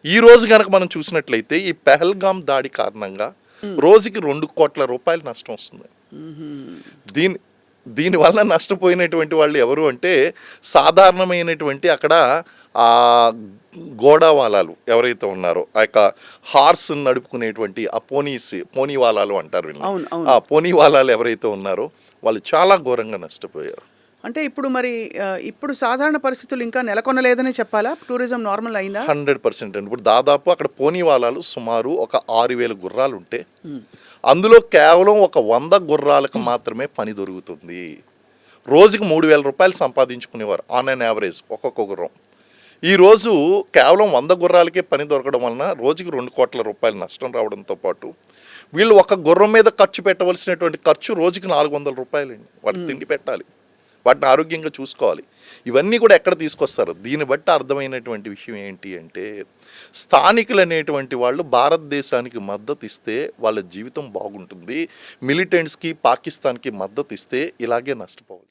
ఈ రోజు కనుక మనం చూసినట్లయితే ఈ పెహల్గాం దాడి కారణంగా రోజుకి 2 కోట్ల రూపాయలు నష్టం వస్తుంది. దీనివల్ల నష్టపోయినటువంటి వాళ్ళు ఎవరు అంటే సాధారణమైనటువంటి అక్కడ ఆ గోడావాలాలు ఎవరైతే ఉన్నారో ఆ యొక్క హార్స్ నడుపుకునేటువంటి ఆ పోనీ వాలాలు అంటారు వీళ్ళని. ఆ పోనీ వాలాలు ఎవరైతే ఉన్నారో వాళ్ళు చాలా ఘోరంగా నష్టపోయారు. అంటే ఇప్పుడు మరి ఇప్పుడు సాధారణ పరిస్థితులు ఇంకా నెలకొనలేదని చెప్పాలా? టూరిజం నార్మల్ అయిందా? 100% అండి. ఇప్పుడు దాదాపు అక్కడ పోనీ వాలాలు సుమారు ఒక 6,000 గుర్రాలు ఉంటే అందులో కేవలం ఒక 100 గుర్రాలకు మాత్రమే పని దొరుకుతుంది. రోజుకి 3,000 రూపాయలు సంపాదించుకునేవారు ఆన్ అన్ యావరేజ్ ఒక్కొక్క గుర్రం. ఈరోజు కేవలం 100 గుర్రాలకే పని దొరకడం వలన రోజుకి 2 కోట్ల రూపాయలు నష్టం రావడంతో పాటు వీళ్ళు ఒక గుర్రం మీద ఖర్చు పెట్టవలసినటువంటి ఖర్చు రోజుకి 400 రూపాయలండి. వాటికి తిండి పెట్టాలి, వాటిని ఆరోగ్యంగా చూసుకోవాలి. ఇవన్నీ కూడా ఎక్కడ తీసుకొస్తారు? దీన్ని బట్టి అర్థమైనటువంటి విషయం ఏంటి అంటే స్థానికులు అనేటువంటి వాళ్ళు భారతదేశానికి మద్దతు ఇస్తే వాళ్ళ జీవితం బాగుంటుంది, మిలిటెంట్స్కి పాకిస్తాన్కి మద్దతు ఇస్తే ఇలాగే నష్టపోవాలి.